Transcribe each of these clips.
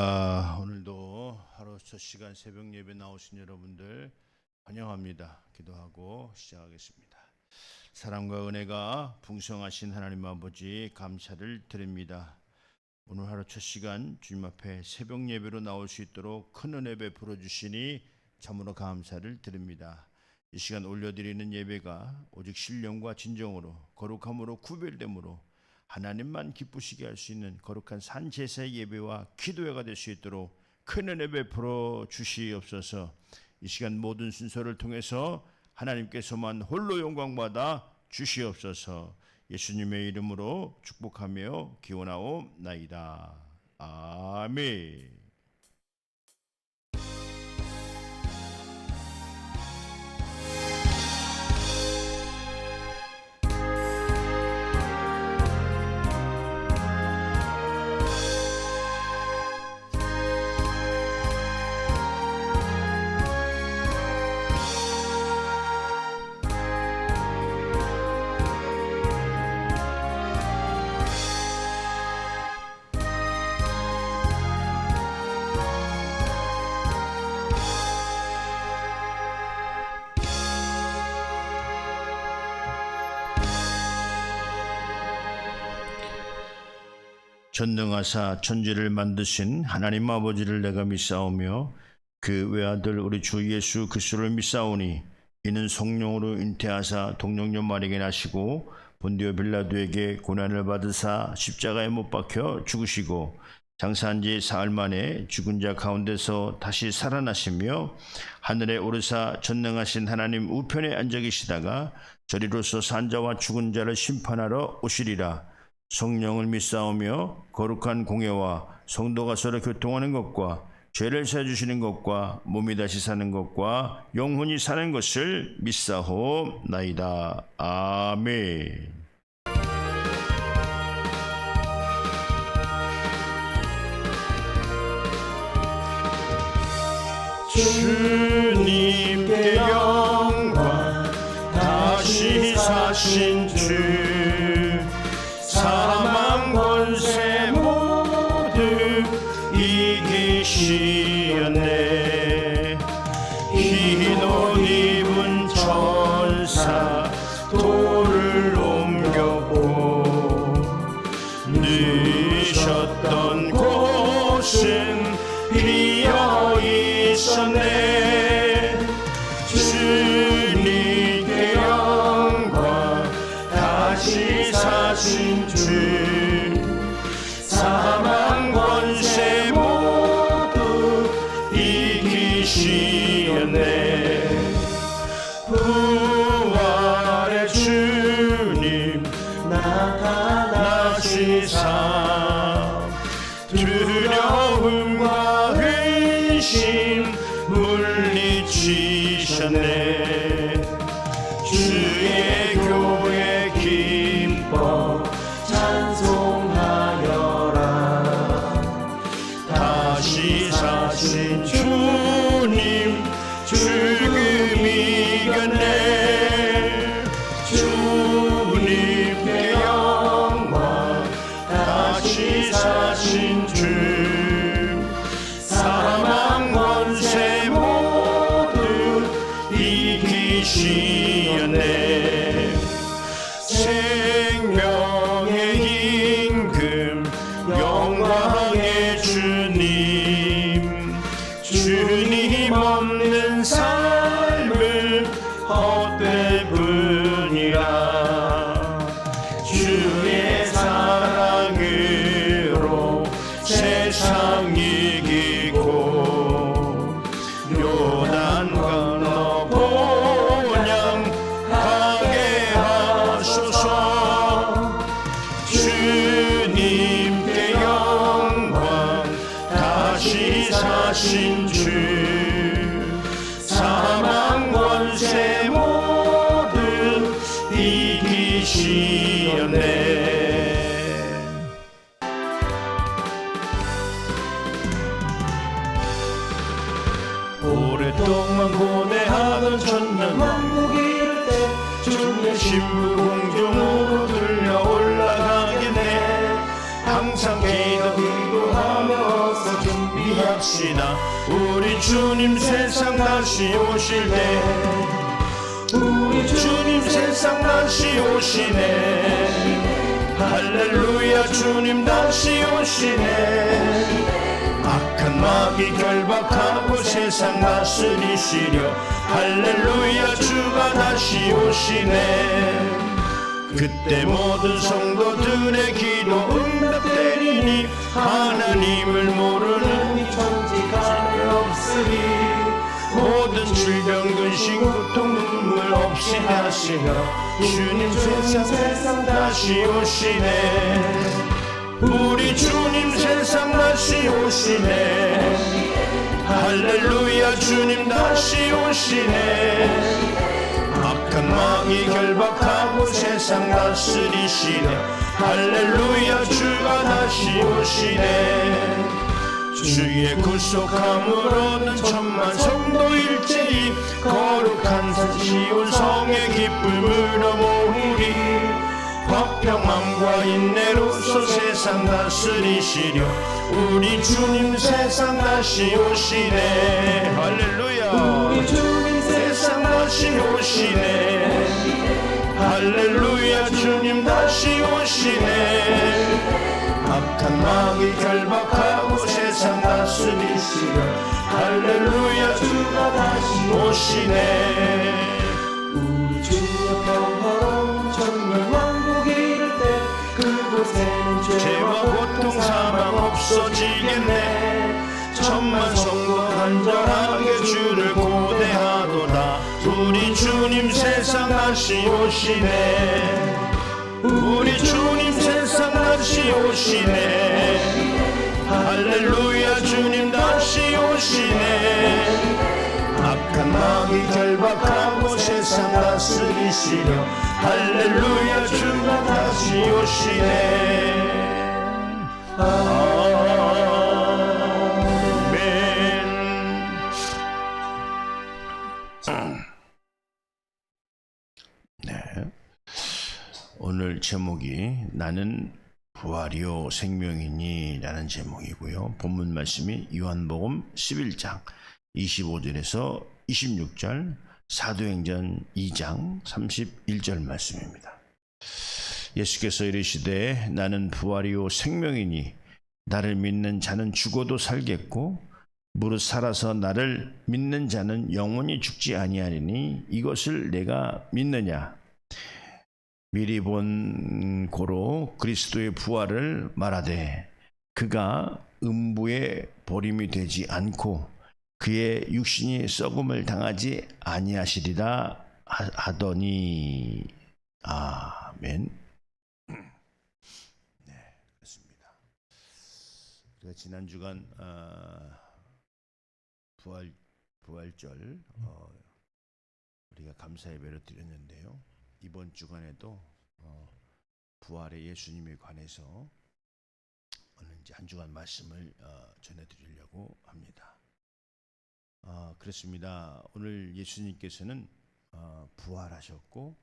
할렐루야. 오늘도 하루 첫 시간 새벽 예배 나오신 여러분들 환영합니다. 기도하고 시작하겠습니다. 사랑과 은혜가 풍성하신 하나님 아버지 감사를 드립니다. 오늘 하루 첫 시간 주님 앞에 새벽 예배로 나올 수 있도록 큰 은혜 베풀어 주시니 참으로 감사를 드립니다. 이 시간 올려드리는 예배가 오직 신령과 진정으로 거룩함으로 구별됨으로 하나님만 기쁘시게 할 수 있는 거룩한 산제사의 예배와 기도회가 될 수 있도록 큰 은혜 베풀어 주시옵소서. 이 시간 모든 순서를 통해서 하나님께서만 홀로 영광받아 주시옵소서. 예수님의 이름으로 축복하며 기원하옵나이다. 아멘. 전능하사 천지를 만드신 하나님 아버지를 내가 믿사오며 그 외아들 우리 주 예수 그리스도를 믿사오니 이는 성령으로 잉태하사 동정녀 마리아에게 나시고 본디오 빌라도에게 고난을 받으사 십자가에 못 박혀 죽으시고 장사한 지 사흘 만에 죽은 자 가운데서 다시 살아나시며 하늘에 오르사 전능하신 하나님 우편에 앉아 계시다가 저리로서 산 자와 죽은 자를 심판하러 오시리라. 성령을 믿사오며 거룩한 공예와 성도가 서로 교통하는 것과 죄를 사해주시는 것과 몸이 다시 사는 것과 영혼이 사는 것을 믿사옵나이다. 아멘. 주님께 영광 다시 사신 주 사망 권세 모두 이기시었네. 흰 옷 입은 천사 돌을 옮겼고 누셨던 곳은 비어 있었네. 주님께 영광 다시 사신 주 사망 권세 모두 이기시었네. 부활의 주님 나타나시사 두려움과 의심 물리치셨네. 주의 교회 기뻐 찬송하여라. 다시 사신 주님 죽음 이겼네. 주님께 영광 다시 사신 주 사망 권세 모두 이기시었네. 생명의 임금 영광의 주님 주님 없는 삶을 헛될 뿐이라. 주의 사랑으로 세상 이기고 요단 건너 본향 가게 하소서. 주님께 영광 다시 사신 주 사망 권세 모두 이기시었네. 오랫동안 고뇌하던 천년 왕국 이를 때 주님의 신부 공중으로 들려 올라가겠네. 항상 기도하며 어서 준비 맞이합시다. 우리 주님 세상 다시 오실 때, 우리 주님 세상 다시 오시네. 할렐루야, 주님 다시 오시네. 악한 마귀 결박하고 세상 다스리시려. 할렐루야, 주가 다시 오시네. 그때 모든 성도들의 기도 응답되리니 하나님을 모르는 이 천지가 없으리. 모든 질병 근심 고통 눈물 없이 하시며 주님 세상 다시 오시네. 우리 주님 세상 다시 오시네. 할렐루야, 주님 다시 오시네. 악한 마귀 결박하고 세상 다스리시네. 할렐루야, 주가 다시 오시네. 주의 구속함으로는 천만 성도 일제히 거룩한 산 시온 성의 기쁨으로 모으리. 화평함과 인내로서 세상 다스리시려. 우리 주님 세상 다시 오시네. 할렐루야, 우리 주님 세상 다시 오시네. 할렐루야, 주님 다시 오시네. 악한 마귀 결박하고 세상 다스리시려. 할렐루야, 주가 다시 오시네. 우리 주여 평화로운 천년 왕국 이룰 때 그곳에는 죄와 고통 사망 없어지겠네. 천만 성도 간절하게 주를 고대하도다. 우리 주님 세상 다시 오시네. 우리 주님 세상 다시 오시네. 할렐루야, 주님 다시 오시네. 악한 마귀 결박하고 세상 다스리시려. 할렐루야, 주가 다시 오시네. 오늘 제목이 나는 부활이요 생명이니 라는 제목이고요. 본문 말씀이 요한복음 11장 25절에서 26절, 사도행전 2장 31절 말씀입니다. 예수께서 이르시되 나는 부활이요 생명이니 나를 믿는 자는 죽어도 살겠고 무릇 살아서 나를 믿는 자는 영원히 죽지 아니하리니 이것을 내가 믿느냐. 미리 본 고로 그리스도의 부활을 말하되 그가 음부에 버림이 되지 않고 그의 육신이 썩음을 당하지 아니하시리라 하더니. 아멘. 네, 그렇습니다. 우리가 지난 주간 부활절 우리가 감사 예배를 드렸는데요. 이번 주간에도 부활의 예수님에 관해서 오늘 이제 한 주간 말씀을 전해드리려고 합니다. 그렇습니다. 오늘 예수님께서는 부활하셨고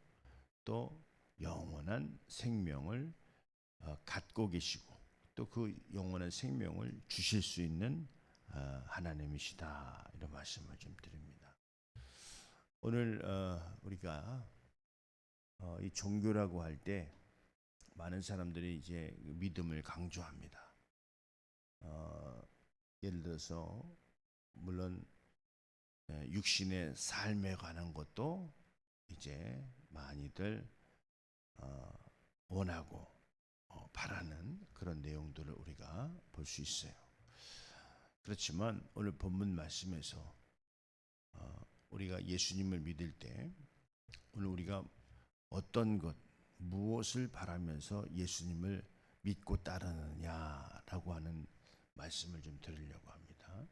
또 영원한 생명을 갖고 계시고 또 그 영원한 생명을 주실 수 있는 하나님이시다, 이런 말씀을 좀 드립니다. 오늘 우리가 이 종교라고 할 때 많은 사람들이 이제 믿음을 강조합니다. 예를 들어서 물론 육신의 삶에 관한 것도 이제 많이들 원하고 바라는 그런 내용들을 우리가 볼 수 있어요. 그렇지만 오늘 본문 말씀에서 우리가 예수님을 믿을 때 오늘 우리가 어떤 것, 무엇을 바라면서 예수님을 믿고 따르느냐라고 하는 말씀을 좀 드리려고 합니다.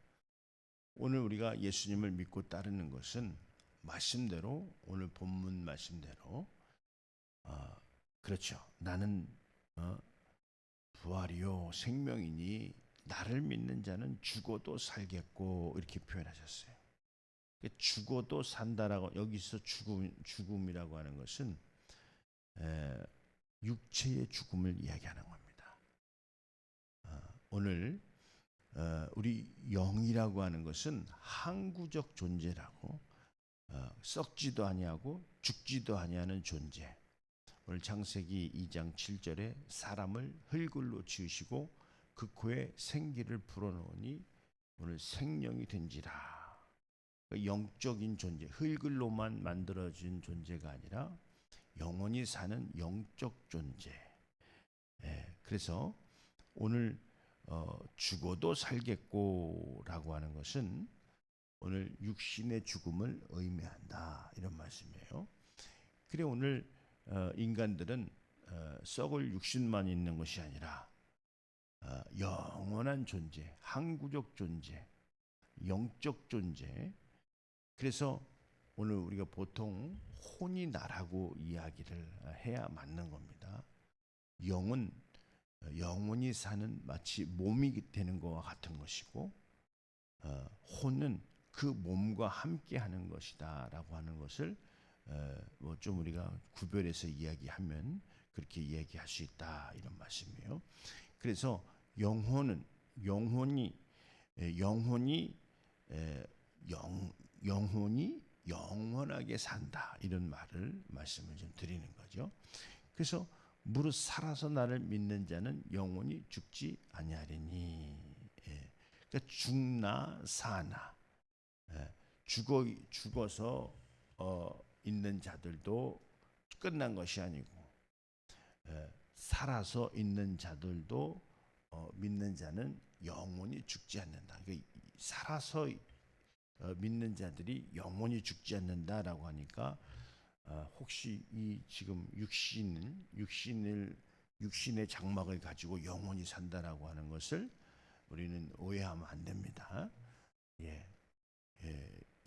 오늘 우리가 예수님을 믿고 따르는 것은 말씀대로, 오늘 본문 말씀대로 그렇죠. 나는 부활이요 생명이니 나를 믿는 자는 죽어도 살겠고, 이렇게 표현하셨어요. 죽어도 산다라고, 여기서 죽음이라고 하는 것은 육체의 죽음을 이야기하는 겁니다. 오늘 우리 영이라고 하는 것은 항구적 존재라고, 썩지도 아니하고 죽지도 아니하는 존재. 오늘 창세기 2장 7절에 사람을 흙으로 지으시고 그 코에 생기를 불어넣으니 오늘 생명이 된지라. 영적인 존재, 흙으로만 만들어진 존재가 아니라 영원히 사는 영적 존재. 그래서 오늘 죽어도 살겠고라고 하는 것은 오늘 육신의 죽음을 의미한다, 이런 말씀이에요. 그래 오늘 인간들은 썩을 육신만 있는 것이 아니라 영원한 존재, 항구적 존재, 영적 존재. 그래서 오늘 우리가 보통 혼이 나라고 이야기를 해야 맞는 겁니다. 영은 영원히 사는 마치 몸이 되는 것과 같은 것이고, 혼은 그 몸과 함께 하는 것이다라고 하는 것을 뭐 좀 우리가 구별해서 이야기하면 그렇게 이야기할 수 있다, 이런 말씀이에요. 그래서 영혼이 영원하게 산다, 이런 말씀을 좀 드리는 거죠. 그래서 무릇 살아서 나를 믿는 자는 영원히 죽지 아니하리니. 그러니까 죽나 사나, 죽어서 있는 자들도 끝난 것이 아니고, 살아서 있는 자들도 믿는 자는 영원히 죽지 않는다. 그러니까 살아서 믿는 자들이 영원히 죽지 않는다라고 하니까, 혹시 이 지금 육신의 장막을 가지고 영원히 산다라고 하는 것을 우리는 오해하면 안 됩니다.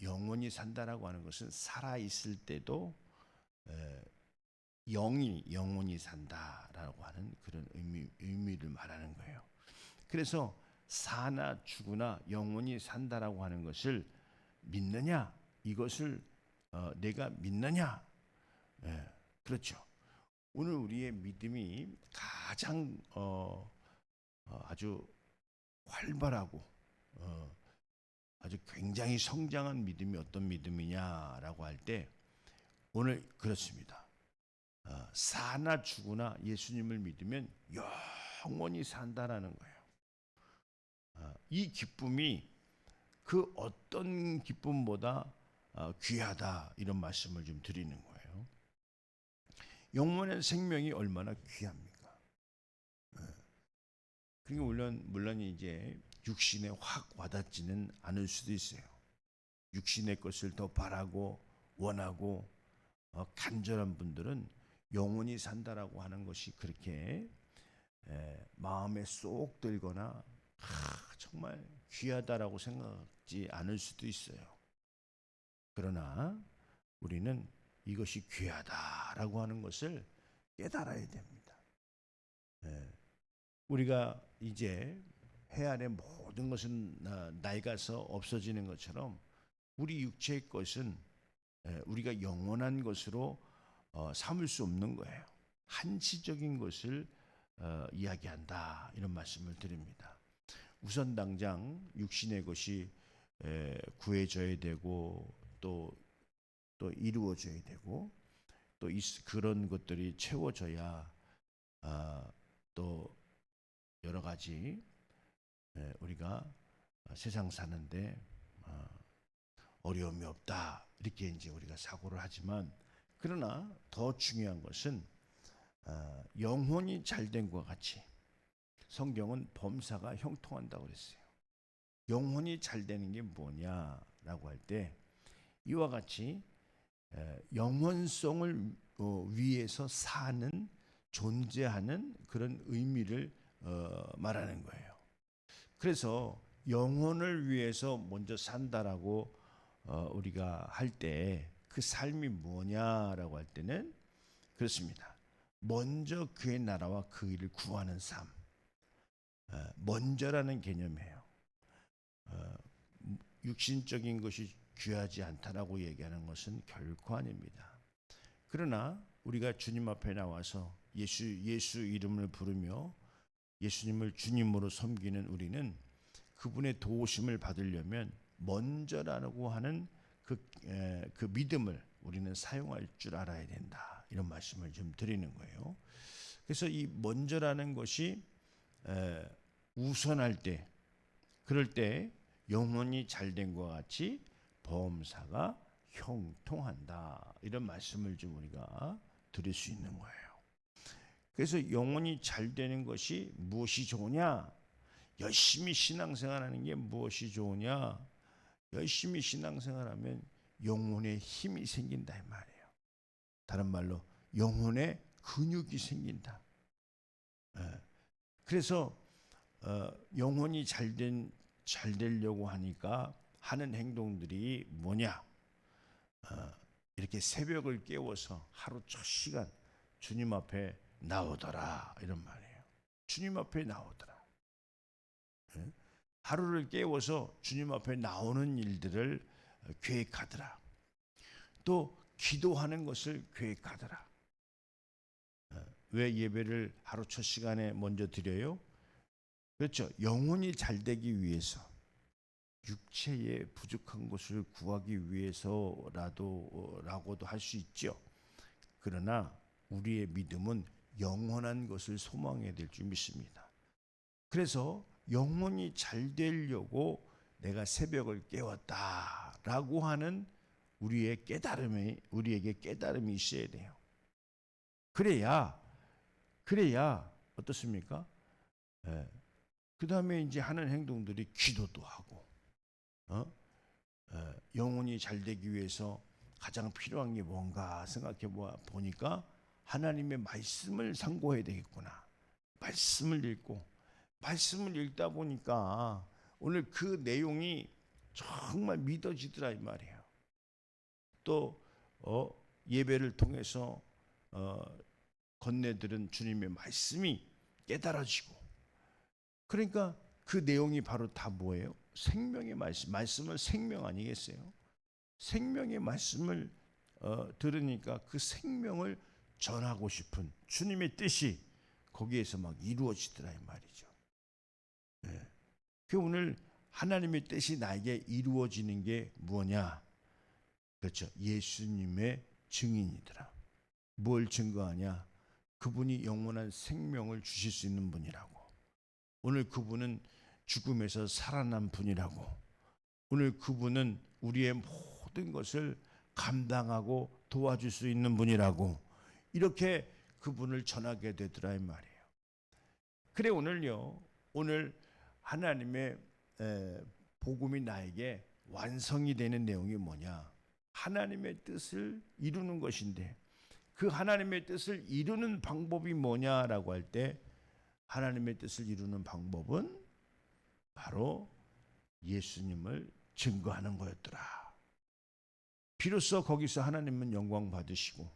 영원히 산다라고 하는 것은 살아 있을 때도 영이 영원히 산다라고 하는 그런 의미를 말하는 거예요. 그래서 사나 죽으나 영원히 산다라고 하는 것을 믿느냐, 이것을 내가 믿느냐. 그렇죠. 오늘 우리의 믿음이 가장 아주 활발하고 아주 굉장히 성장한 믿음이 어떤 믿음이냐라고 할 때, 오늘 그렇습니다. 사나 죽으나 예수님을 믿으면 영원히 산다라는 거예요. 이 기쁨이 그 어떤 기쁨보다 귀하다, 이런 말씀을 좀 드리는 거예요. 영원한 생명이 얼마나 귀합니까? 그러니까 물론 이제 육신에 확 와닿지는 않을 수도 있어요. 육신의 것을 더 바라고 원하고 간절한 분들은 영원히 산다라고 하는 것이 그렇게 마음에 쏙 들거나 정말 귀하다라고 생각하지 않을 수도 있어요. 그러나 우리는 이것이 귀하다라고 하는 것을 깨달아야 됩니다. 우리가 이제 해 아래 모든 것은 낡아서 없어지는 것처럼 우리 육체의 것은 우리가 영원한 것으로 삼을 수 없는 거예요. 한시적인 것을 이야기한다, 이런 말씀을 드립니다. 우선 당장 육신의 것이 구해져야 되고 또 이루어져야 되고 또 그런 것들이 채워져야 또 여러 가지 우리가 세상 사는데 어려움이 없다, 이렇게 이제 우리가 사고를 하지만, 그러나 더 중요한 것은 영혼이 잘된 것과 같이 성경은 범사가 형통한다고 그랬어요. 영혼이 잘 되는 게 뭐냐라고 할 때, 이와 같이 영혼성을 위해서 사는, 존재하는 그런 의미를 말하는 거예요. 그래서 영혼을 위해서 먼저 산다라고 우리가 할 때 그 삶이 뭐냐라고 할 때는 그렇습니다. 먼저 그의 나라와 그 일을 구하는 삶, 먼저라는 개념이에요. 육신적인 것이 귀하지 않다라고 얘기하는 것은 결코 아닙니다. 그러나 우리가 주님 앞에 나와서 예수 이름을 부르며 예수님을 주님으로 섬기는 우리는 그분의 도우심을 받으려면 먼저라고 하는 그 믿음을 우리는 사용할 줄 알아야 된다. 이런 말씀을 좀 드리는 거예요. 그래서 이 먼저라는 것이 우선할 때, 그럴 때 영혼이 잘된 것과 같이 범사가 형통한다. 이런 말씀을 좀 우리가 드릴 수 있는 거예요. 그래서 영혼이 잘 되는 것이 무엇이 좋으냐? 열심히 신앙생활하는 게 무엇이 좋으냐? 열심히 신앙생활하면 영혼에 힘이 생긴다 이 말이에요. 다른 말로 영혼에 근육이 생긴다. 그래서 영혼이 잘 되려고 하니까 하는 행동들이 뭐냐? 이렇게 새벽을 깨워서 하루 첫 시간 주님 앞에 나오더라 이런 말이에요. 주님 앞에 나오더라. 하루를 깨워서 주님 앞에 나오는 일들을 계획하더라. 또 기도하는 것을 계획하더라. 왜 예배를 하루 첫 시간에 먼저 드려요? 그렇죠. 영혼이 잘 되기 위해서, 육체의 부족한 것을 구하기 위해서라고도 할 수 있죠. 그러나 우리의 믿음은 영원한 것을 소망해야 될 줄 믿습니다. 그래서 영혼이 잘 되려고 내가 새벽을 깨웠다라고 하는 우리에게 깨달음이 있어야 돼요. 그래야 어떻습니까? 그 다음에 이제 하는 행동들이 기도도 하고, 영혼이 잘 되기 위해서 가장 필요한 게 뭔가 생각해 보니까 하나님의 말씀을 상고해야 되겠구나. 말씀을 읽다 보니까 오늘 그 내용이 정말 믿어지더라 이 말이에요. 또 예배를 통해서 건네들은 주님의 말씀이 깨달아지고, 그러니까 그 내용이 바로 다 뭐예요? 생명의 말씀은 생명 아니겠어요? 생명의 말씀을 들으니까 그 생명을 전하고 싶은 주님의 뜻이 거기에서 막 이루어지더라 이 말이죠. 그 오늘 하나님의 뜻이 나에게 이루어지는 게 뭐냐? 그렇죠. 예수님의 증인이더라. 뭘 증거하냐? 그분이 영원한 생명을 주실 수 있는 분이라고. 오늘 그분은 죽음에서 살아난 분이라고. 오늘 그분은 우리의 모든 것을 감당하고 도와줄 수 있는 분이라고. 이렇게 그분을 전하게 되더라 이 말이에요. 그래 오늘 하나님의 복음이 나에게 완성이 되는 내용이 뭐냐? 하나님의 뜻을 이루는 것인데, 그 하나님의 뜻을 이루는 방법이 뭐냐라고 할 때, 하나님의 뜻을 이루는 방법은 바로 예수님을 증거하는 거였더라. 비로소 거기서 하나님은 영광 받으시고,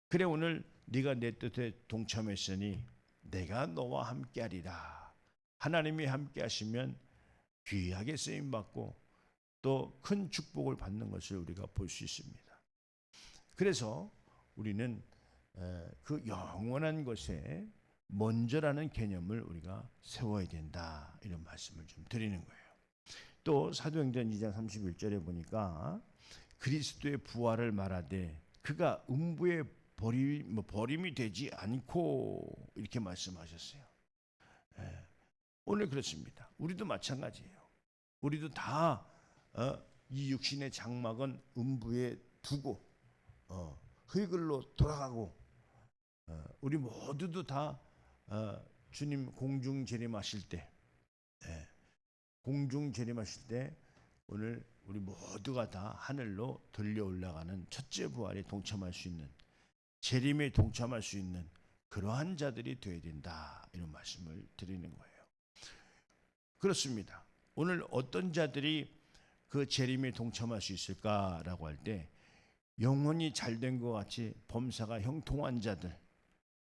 그래 오늘 네가 내 뜻에 동참했으니 내가 너와 함께하리라. 하나님이 함께하시면 귀하게 쓰임받고 또 큰 축복을 받는 것을 우리가 볼 수 있습니다. 그래서 우리는 그 영원한 것에 먼저라는 개념을 우리가 세워야 된다, 이런 말씀을 좀 드리는 거예요. 또 사도행전 2장 31절에 보니까 그리스도의 부활을 말하되 그가 음부의 버림이 되지 않고, 이렇게 말씀하셨어요. 오늘 그렇습니다. 우리도 마찬가지예요. 우리도 다 이 육신의 장막은 음부에 두고 흙으로 돌아가고, 우리 모두도 다 주님 공중 재림하실 때, 오늘 우리 모두가 다 하늘로 들려 올라가는 첫째 부활에 동참할 수 있는, 재림에 동참할 수 있는 그러한 자들이 되어야 된다, 이런 말씀을 드리는 거예요. 그렇습니다. 오늘 어떤 자들이 그 재림에 동참할 수 있을까라고 할 때, 영혼이 잘된 것 같이 범사가 형통한 자들,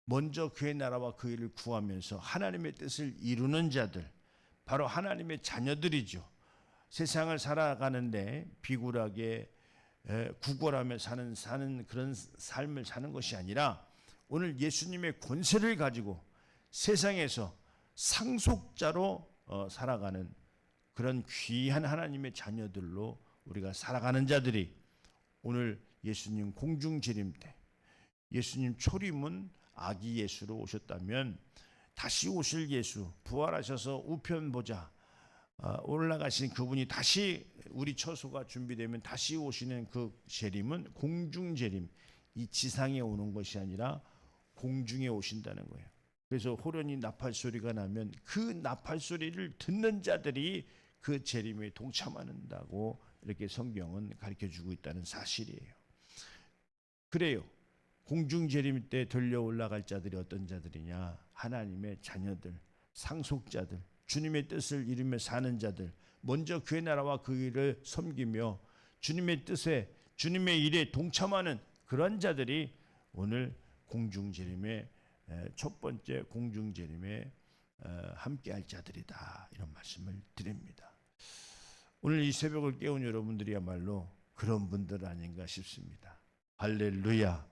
먼저 그의 나라와 그 일을 구하면서 하나님의 뜻을 이루는 자들, 바로 하나님의 자녀들이죠. 세상을 살아가는데 비굴하게 구걸하며 사는 그런 삶을 사는 것이 아니라, 오늘 예수님의 권세를 가지고 세상에서 상속자로 살아가는 그런 귀한 하나님의 자녀들로 우리가 살아가는 자들이 오늘 예수님 공중재림 때 예수님 초림은 아기 예수로 오셨다면 다시 오실 예수 부활하셔서 우편 보좌 올라가신 그분이 다시 우리 처소가 준비되면 다시 오시는 그 재림은 공중재림, 이 지상에 오는 것이 아니라 공중에 오신다는 거예요. 그래서 호련히 나팔 소리가 나면 그 나팔 소리를 듣는 자들이 그 재림에 동참한다고 이렇게 성경은 가르쳐주고 있다는 사실이에요. 그래요. 공중재림 때 들려 올라갈 자들이 어떤 자들이냐? 하나님의 자녀들, 상속자들, 주님의 뜻을 이루며 사는 자들, 먼저 그의 나라와 그 일을 섬기며 주님의 뜻에 주님의 일에 동참하는 그런 자들이 오늘 공중재림의 첫 번째 공중재림에 함께할 자들이다, 이런 말씀을 드립니다. 오늘 이 새벽을 깨운 여러분들이야말로 그런 분들 아닌가 싶습니다. 할렐루야.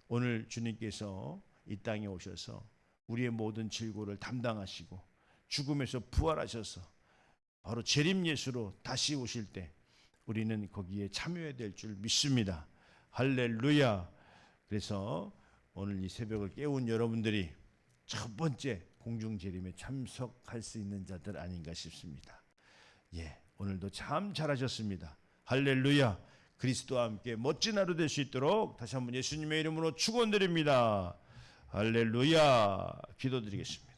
오늘 주님께서 이 땅에 오셔서 우리의 모든 질고를 담당하시고 죽음에서 부활하셔서 바로 재림 예수로 다시 오실 때 우리는 거기에 참여해야 될 줄 믿습니다. 할렐루야. 그래서 오늘 이 새벽을 깨운 여러분들이 첫 번째 공중재림에 참석할 수 있는 자들 아닌가 싶습니다. 오늘도 참 잘하셨습니다. 할렐루야. 그리스도와 함께 멋진 하루 될 수 있도록 다시 한번 예수님의 이름으로 축원드립니다. 할렐루야. 기도드리겠습니다.